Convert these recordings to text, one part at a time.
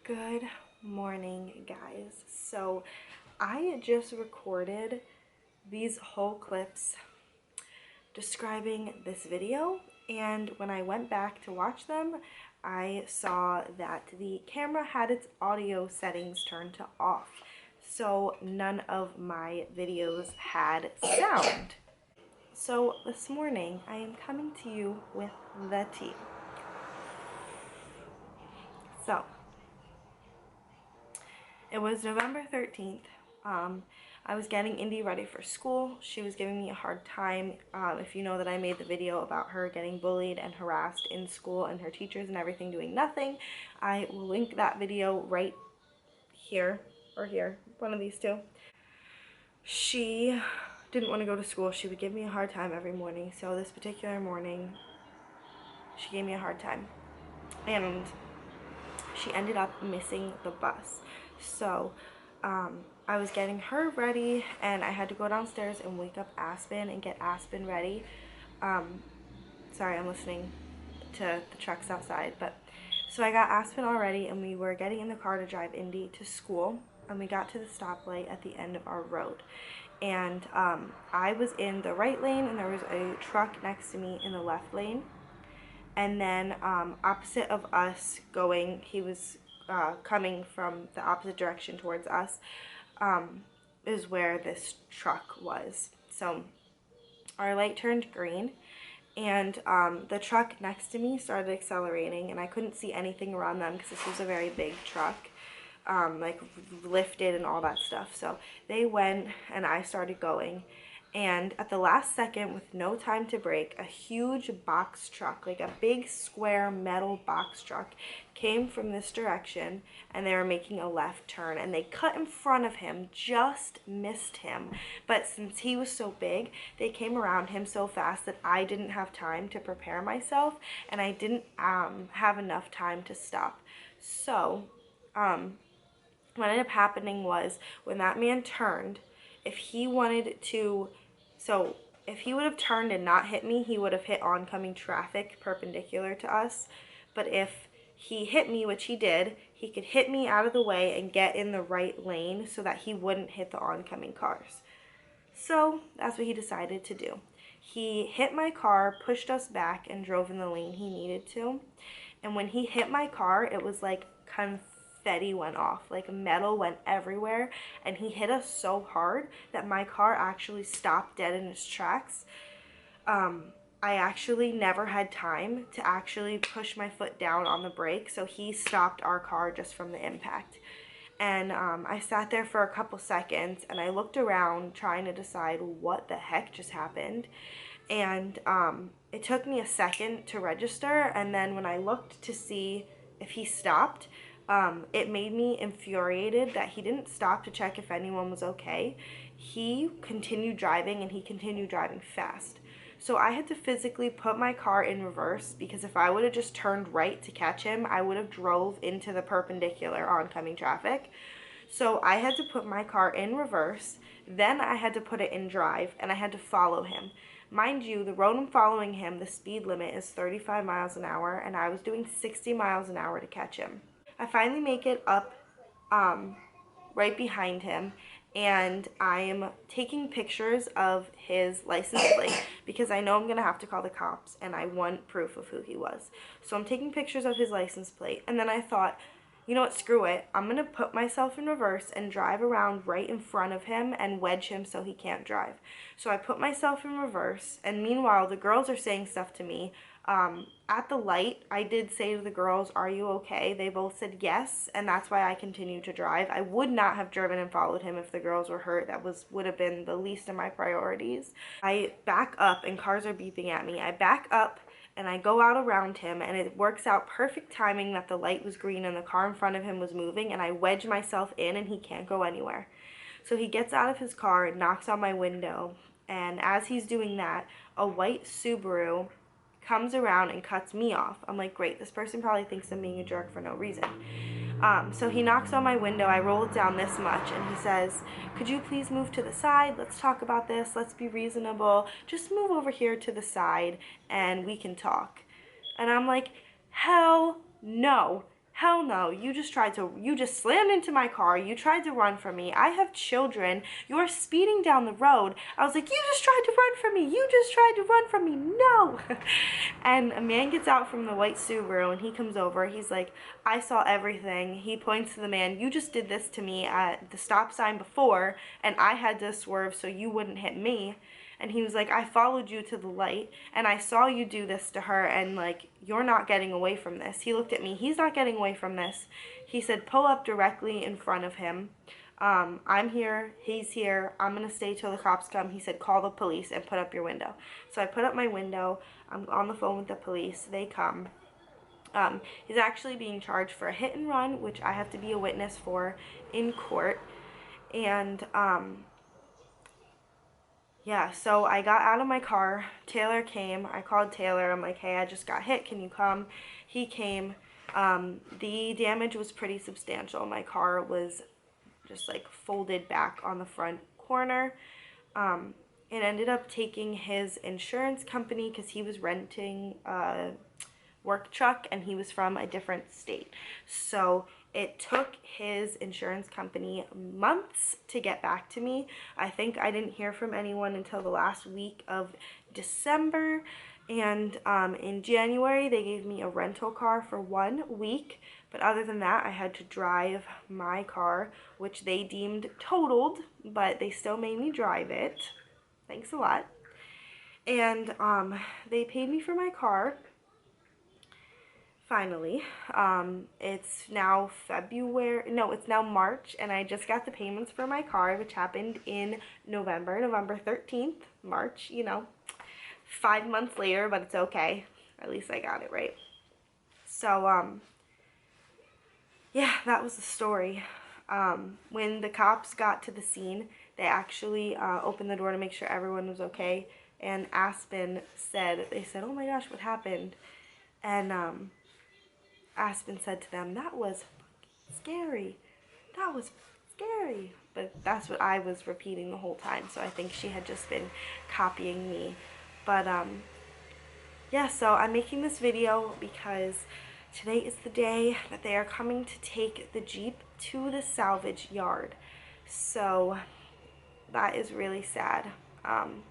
Good morning, guys. So I just recorded these whole clips describing this video, and when I went back to watch them, I saw that the camera had its audio settings turned to off, so none of my videos had sound. So this morning I am coming to you with the tea. So it was November 13th. I was getting Indy ready for school. She was giving me a hard time. If you know that I made the video about her getting bullied and harassed in school and her teachers and everything doing nothing, I will link that video right here or here, one of these two. She didn't want to go to school. She would give me a hard time every morning. So this particular morning, she gave me a hard time. And she ended up missing the bus. So I was getting her ready, and I had to go downstairs and wake up Aspen and get Aspen ready. Sorry, I'm listening to the trucks outside. But so I got Aspen all ready, and we were getting in the car to drive Indy to school, and we got to the stoplight at the end of our road. And I was in the right lane, and there was a truck next to me in the left lane. And then opposite of us going, he was coming from the opposite direction towards us, is where this truck was. So our light turned green, and the truck next to me started accelerating, and I couldn't see anything around them because this was a very big truck, like lifted and all that stuff. So they went, and I started going. And at the last second, with no time to brake, a huge box truck, like a big square metal box truck, came from this direction, and they were making a left turn, and they cut in front of him, just missed him. But since he was so big, they came around him so fast that I didn't have time to prepare myself, and I didn't have enough time to stop. So what ended up happening was, when that man turned, if he wanted to, so if he would have turned and not hit me, he would have hit oncoming traffic perpendicular to us. But if he hit me, which he did, he could hit me out of the way and get in the right lane so that he wouldn't hit the oncoming cars. So that's what he decided to do. He hit my car, pushed us back, and drove in the lane he needed to. And when he hit my car, it was like confetti went off, like metal went everywhere, and he hit us so hard that my car actually stopped dead in its tracks. I actually never had time to actually push my foot down on the brake, so he stopped our car just from the impact. And I sat there for a couple seconds, and I looked around trying to decide what the heck just happened. And it took me a second to register, and then when I looked to see if he stopped, it made me infuriated that he didn't stop to check if anyone was okay. He continued driving, and he continued driving fast. So I had to physically put my car in reverse, because if I would have just turned right to catch him, I would have drove into the perpendicular oncoming traffic. So I had to put my car in reverse, then I had to put it in drive, and I had to follow him. Mind you, the road I'm following him, the speed limit is 35 miles an hour, and I was doing 60 miles an hour to catch him. I finally make it up right behind him, and I am taking pictures of his license plate because I know I'm going to have to call the cops, and I want proof of who he was. So I'm taking pictures of his license plate, and then I thought, you know what, screw it. I'm going to put myself in reverse and drive around right in front of him and wedge him so he can't drive. So I put myself in reverse, and meanwhile, the girls are saying stuff to me. At the light, I did say to the girls, "Are you okay?" They both said yes, and that's why I continued to drive. I would not have driven and followed him if the girls were hurt. That would have been the least of my priorities. I back up, and cars are beeping at me. I back up, and I go out around him, and it works out perfect timing that the light was green and the car in front of him was moving, and I wedge myself in, and he can't go anywhere. So he gets out of his car and knocks on my window, and as he's doing that, a white Subaru comes around and cuts me off. I'm like, great, this person probably thinks I'm being a jerk for no reason. So he knocks on my window, I roll it down this much, and he says, "Could you please move to the side? Let's talk about this, let's be reasonable. Just move over here to the side and we can talk." And I'm like, hell no. Hell no, you just slammed into my car, you tried to run from me, I have children, you're speeding down the road. I was like, you just tried to run from me, you just tried to run from me, no. And a man gets out from the white Subaru and he comes over, he's like, I saw everything. He points to the man, you just did this to me at the stop sign before, and I had to swerve so you wouldn't hit me. And he was like, I followed you to the light, and I saw you do this to her, and, like, you're not getting away from this. He looked at me. He's not getting away from this. He said, pull up directly in front of him. I'm here. He's here. I'm going to stay till the cops come. He said, call the police and put up your window. So I put up my window. I'm on the phone with the police. They come. He's actually being charged for a hit and run, which I have to be a witness for in court. And, yeah, so I got out of my car. Taylor came. I called Taylor. I'm like, hey, I just got hit. Can you come? He came. The damage was pretty substantial. My car was just like folded back on the front corner. It ended up taking his insurance company because he was renting a work truck and he was from a different state. So it took his insurance company months to get back to me. I think I didn't hear from anyone until the last week of December. And in January, they gave me a rental car for 1 week. But other than that, I had to drive my car, which they deemed totaled, but they still made me drive it. Thanks a lot. And they paid me for my car. Finally, it's now it's now March, and I just got the payments for my car, which happened in November 13th, March, 5 months later, but it's okay. At least I got it right. So, yeah, that was the story. When the cops got to the scene, they actually opened the door to make sure everyone was okay, and Aspen said, oh my gosh, what happened? And, Aspen said to them, that was scary. That was scary. But that's what I was repeating the whole time, so I think she had just been copying me. But, yeah, so I'm making this video because today is the day that they are coming to take the Jeep to the salvage yard. So, that is really sad. I'm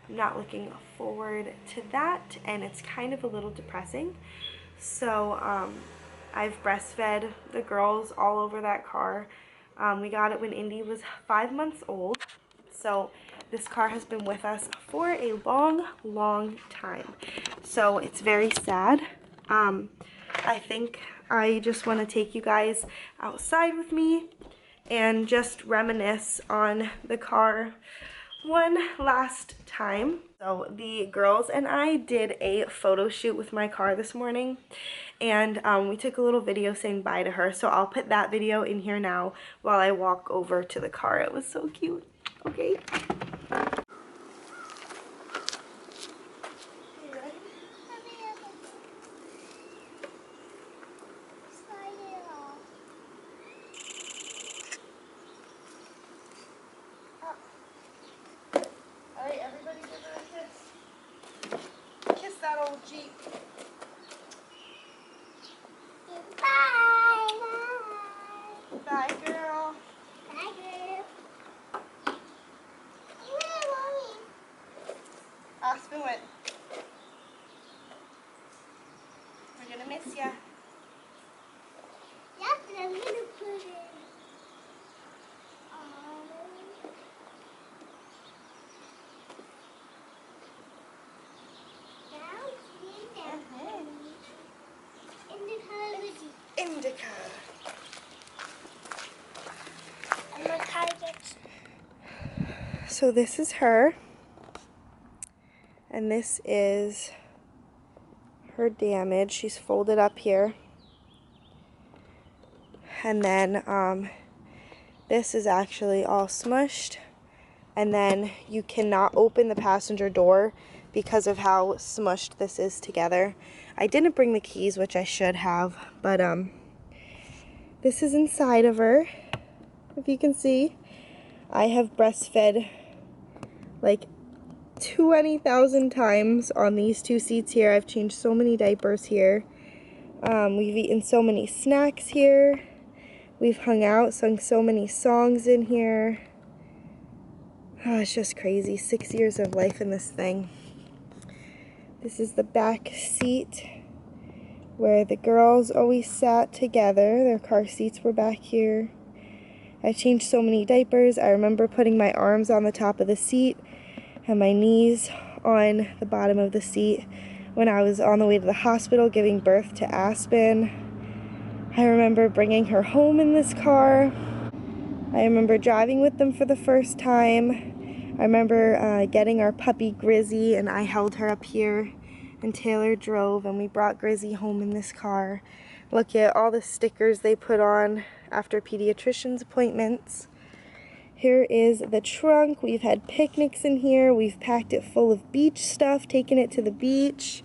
not looking forward to that, and it's kind of a little depressing. So, I've breastfed the girls all over that car. We got it when Indy was 5 months old. So, this car has been with us for a long, long time. So, it's very sad. I think I just want to take you guys outside with me and just reminisce on the car one last time. So the girls and I did a photo shoot with my car this morning, and we took a little video saying bye to her. So I'll put that video in here now while I walk over to the car. It was so cute. Okay. Everybody give her a kiss. Kiss that old Jeep. Bye. Bye, girl. Bye, girl. Where are we? Aspen went. We're gonna miss ya. Yeah, but I'm gonna put it. Indica. And the targets. So this is her, and this is her damage. She's folded up here, and then this is actually all smushed, and then you cannot open the passenger door because of how smushed this is together. I didn't bring the keys, which I should have, but this is inside of her. If you can see, I have breastfed like 20,000 times on these two seats here. I've changed so many diapers here. We've eaten so many snacks here. We've hung out, sung so many songs in here. Oh, it's just crazy. 6 years of life in this thing. This is the back seat where the girls always sat together. Their car seats were back here. I changed so many diapers. I remember putting my arms on the top of the seat and my knees on the bottom of the seat when I was on the way to the hospital giving birth to Aspen. I remember bringing her home in this car. I remember driving with them for the first time. I remember getting our puppy Grizzy, and I held her up here, and Taylor drove, and we brought Grizzy home in this car. Look at all the stickers they put on after pediatrician's appointments. Here is the trunk. We've had picnics in here. We've packed it full of beach stuff, taken it to the beach.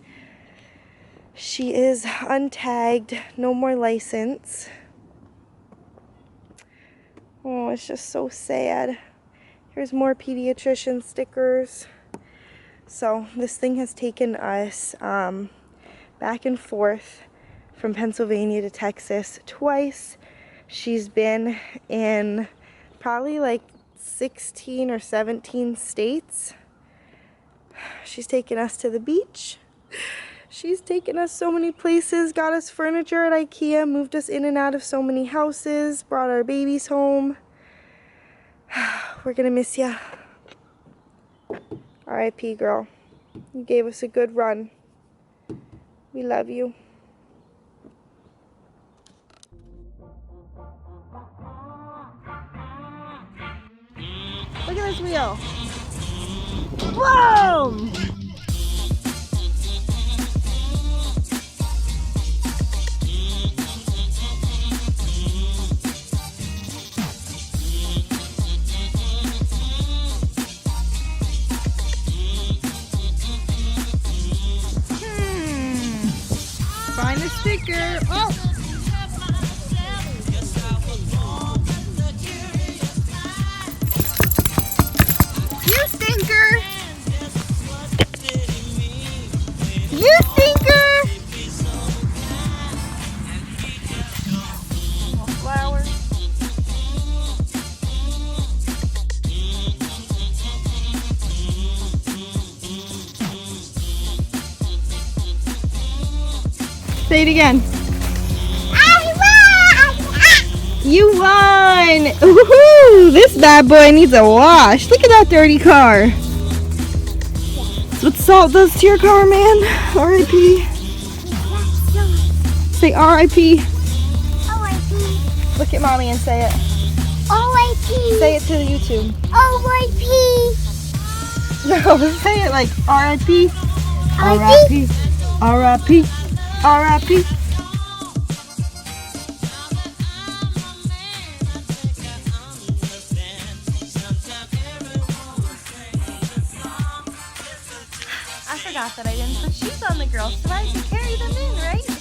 She is untagged, no more license. Oh, it's just so sad. Here's more pediatrician stickers. So this thing has taken us back and forth from Pennsylvania to Texas twice. She's been in probably like 16 or 17 states. She's taken us to the beach. She's taken us so many places, got us furniture at IKEA, moved us in and out of so many houses, brought our babies home. We're gonna miss ya. R.I.P. girl. You gave us a good run. We love you. Look at this wheel. Boom! Find the sticker. Oh! You stinker! You stinker! More flowers. Say it again. You won! Woohoo! This bad boy needs a wash. Look at that dirty car. That's what salt does to your car, man. R.I.P. Say R.I.P. R.I.P. Look at mommy and say it. R.I.P. Say it to YouTube. R.I.P. No, say it like R.I.P. R.I.P. R.I.P. R.I.P. I forgot that I didn't put shoes on the girls, so I had to carry them in, right?